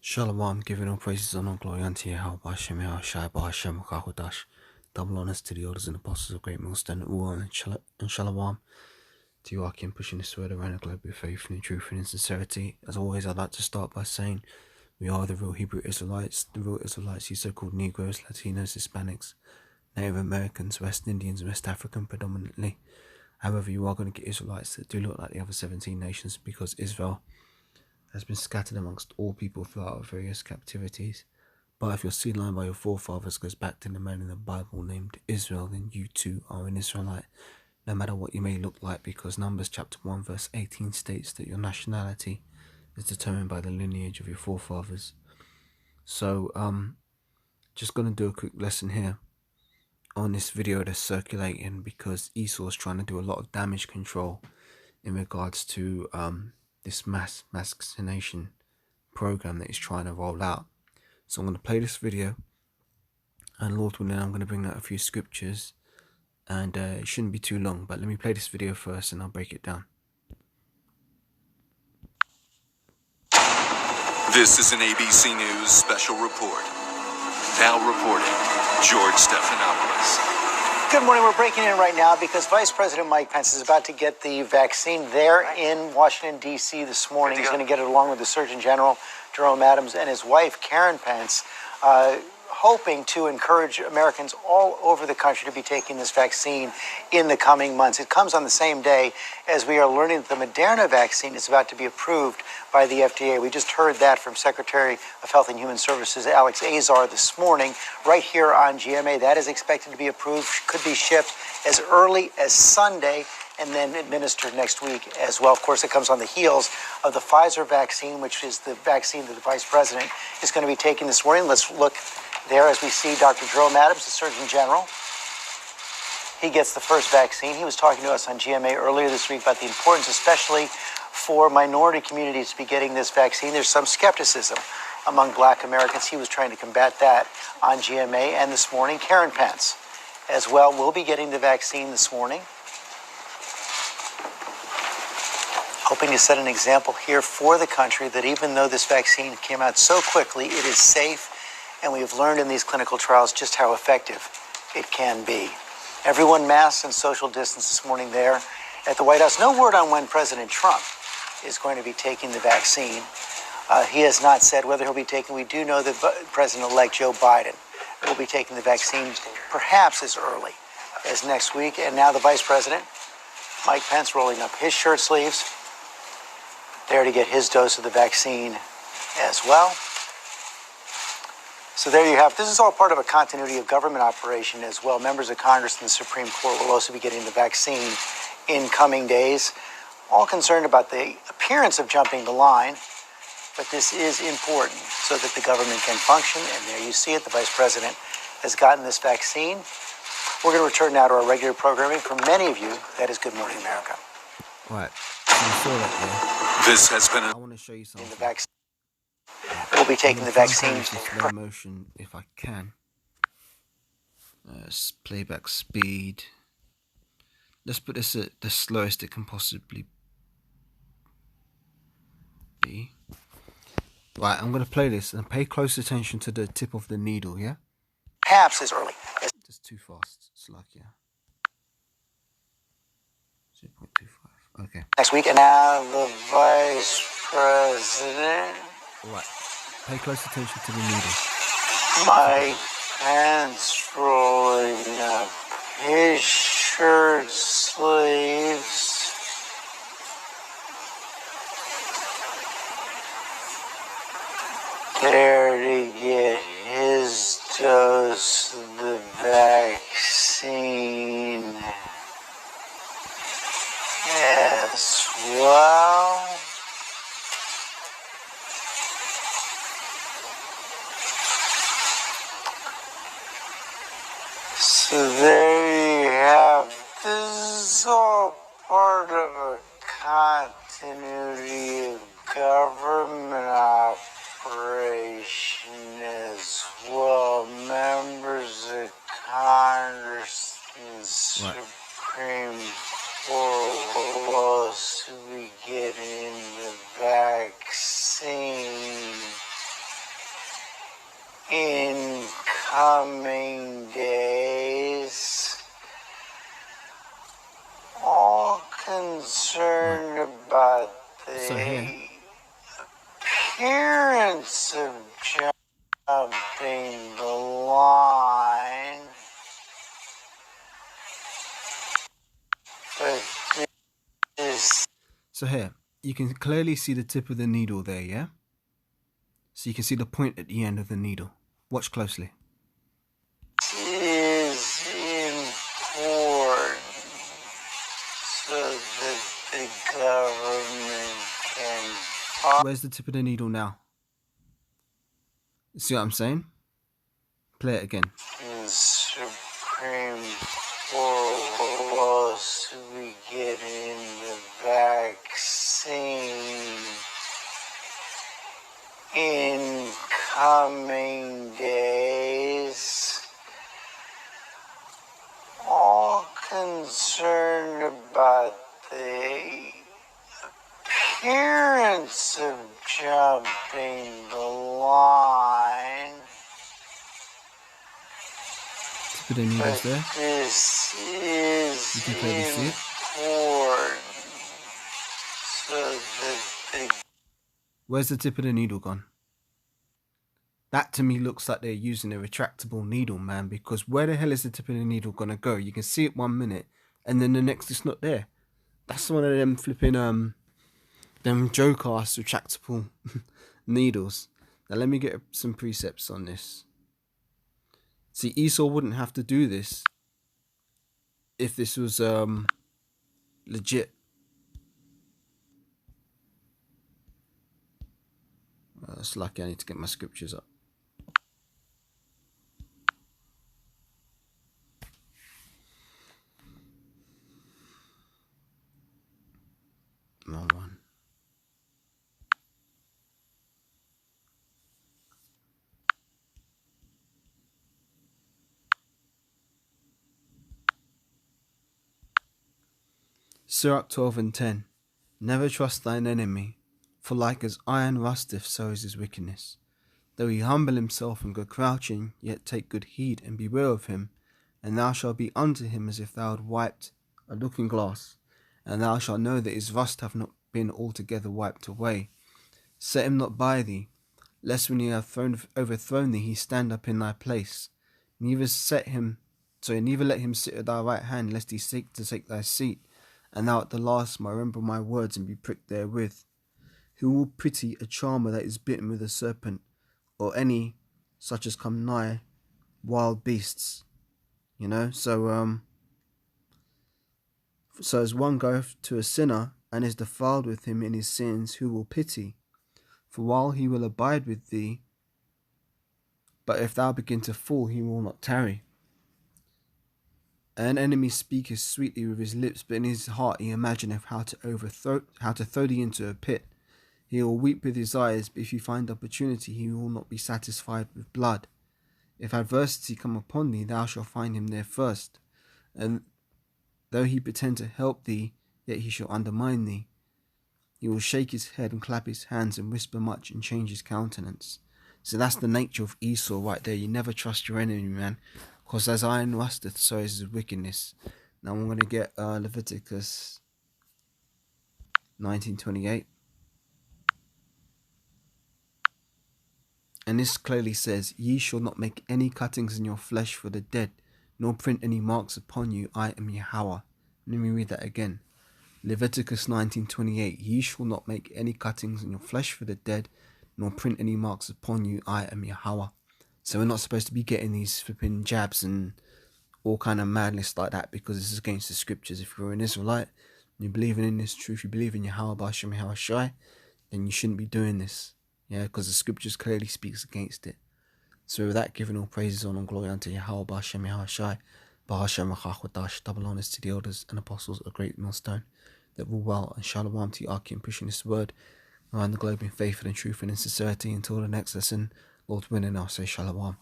Shalom, giving all praises and all glory unto Yahweh, Hashem, Shai, Hashem, Kahodash. Double honors to the elders and apostles of Great Millstone, and Shalom to you, Akim, pushing this word around the globe with faith and in truth and in sincerity. As always, I'd like to start by saying we are the real Hebrew Israelites, you so-called Negroes, Latinos, Hispanics, Native Americans, West Indians, West African predominantly. However, you are going to get Israelites that do look like the other 17 nations because Israel has been scattered amongst all people throughout various captivities. But if your seed line by your forefathers goes back to the man in the Bible named Israel, then you too are an Israelite, no matter what you may look like, because Numbers chapter 1 verse 18 states that your nationality is determined by the lineage of your forefathers. So, just going to do a quick lesson here on this video that's circulating because Esau is trying to do a lot of damage control in regards to this mass vaccination program that he's trying to roll out. So I'm going to play this video, and Lord willing, I'm going to bring out a few scriptures, and it shouldn't be too long, but let me play this video first and I'll break it down. This is an ABC News special report. Now reporting, George Stephanopoulos. Good morning. We're breaking in right now because Vice President Mike Pence is about to get the vaccine there in Washington, D.C. this morning. He's going to get it along with the Surgeon General, Jerome Adams, and his wife, Karen Pence, hoping to encourage Americans all over the country to be taking this vaccine in the coming months. It comes on the same day as we are learning that the Moderna vaccine is about to be approved by the FDA. We just heard that from Secretary of Health and Human Services Alex Azar this morning, right here on GMA. That is expected to be approved, could be shipped as early as Sunday, and then administered next week as well. Of course, it comes on the heels of the Pfizer vaccine, which is the vaccine that the Vice President is going to be taking this morning. Let's look there as we see Dr. Jerome Adams, the Surgeon General. He gets the first vaccine. He was talking to us on GMA earlier this week about the importance, especially for minority communities, to be getting this vaccine. There's some skepticism among Black Americans. He was trying to combat that on GMA. And this morning, Karen Pence as well will be getting the vaccine this morning, hoping to set an example here for the country that even though this vaccine came out so quickly, it is safe, and we've learned in these clinical trials just how effective it can be. Everyone masked and social distance this morning there at the White House. No word on when President Trump is going to be taking the vaccine. He has not said whether he'll be taking. We do know that President-elect Joe Biden will be taking the vaccine perhaps as early as next week. And now the Vice President, Mike Pence, rolling up his shirt sleeves there to get his dose of the vaccine as well. So there you have. This is all part of a continuity of government operation as well. Members of Congress and the Supreme Court will also be getting the vaccine in coming days. All concerned about the appearance of jumping the line, but this is important so that the government can function. And there you see it. The Vice President has gotten this vaccine. We're going to return now to our regular programming. For many of you, that is Good Morning America. All right, so you saw that there. This has been I want to show you something. The vaccine. We'll be taking the vaccine. In slow motion, if I can. Playback speed. Let's put this at the slowest it can possibly be. Right, I'm going to play this and pay close attention to the tip of the needle, yeah? Perhaps as early. Just too fast. It's like, yeah. 0.25. Okay. Next week, and now the Vice President. Right. Pay close attention to the needle. Mike Pence rolling up his shirt sleeves. There to get his dose of the vaccine as well. So there you have. This is all part of a continuity of government operation as well. Members of Congress and Supreme Court will also be getting the vaccine coming days, all concerned about the appearance of jumping the line, but this. So here, you can clearly see the tip of the needle there, yeah? So you can see the point at the end of the needle. Watch closely. Is important so that the government can. Where's the tip of the needle now? See what I'm saying? Play it again. The Supreme Court will also be getting the vaccine in coming days. All concerned about the appearance of jumping the line. Tip of the needle's there. This is You can clearly see it. important so that the. Where's the tip of the needle gone? That to me looks like they're using a retractable needle, man, because where the hell is the tip of the needle gonna go? You can see it 1 minute and then the next it's not there. That's one of them flipping them joke-ass retractable needles. Now let me get some precepts on this. See, Esau wouldn't have to do this if this was legit. It's lucky I need to get my scriptures up. Wrong one. Sirach 12:10. Never trust thine enemy, for like as iron rusteth, so is his wickedness. Though he humble himself and go crouching, yet take good heed and beware of him, and thou shalt be unto him as if thou had wiped a looking glass, and thou shalt know that his rust hath not been altogether wiped away. Set him not by thee, lest when he hath overthrown thee, he stand up in thy place. Neither let him sit at thy right hand, lest he seek to take thy seat, and thou at the last might remember my words and be pricked therewith. Who will pity a charmer that is bitten with a serpent, or any such as come nigh wild beasts? You know, so as one goeth to a sinner and is defiled with him in his sins, who will pity? For while he will abide with thee, but if thou begin to fall, he will not tarry. An enemy speaketh sweetly with his lips, but in his heart he imagineth how to throw thee into a pit. He will weep with his eyes, but if you find opportunity, he will not be satisfied with blood. If adversity come upon thee, thou shalt find him there first. And though he pretend to help thee, yet he shall undermine thee. He will shake his head and clap his hands and whisper much and change his countenance. So that's the nature of Esau right there. You never trust your enemy, man. Because as iron rusteth, so is his wickedness. Now I'm going to get Leviticus 19:28. And this clearly says, Ye shall not make any cuttings in your flesh for the dead, nor print any marks upon you. I am Yahweh. Let me read that again. Leviticus 19:28. Ye shall not make any cuttings in your flesh for the dead, nor print any marks upon you. I am Yahweh. So we're not supposed to be getting these flipping jabs and all kind of madness like that, because this is against the scriptures. If you're an Israelite, and you believe in this truth, you believe in Yahweh B'Hashem Yahweh Shai, then you shouldn't be doing this. Yeah, because the scriptures clearly speaks against it. So with that, giving all praises, honor and glory unto Yahweh B'Hashem Yahweh Shai, B'Hashem Rachach, double honors to the elders and apostles of the great millstone that rule well, and shalom to Arki pushing this word around the globe in faith and in truth and in sincerity. Until the next lesson, Lord willing, I'll say shalom.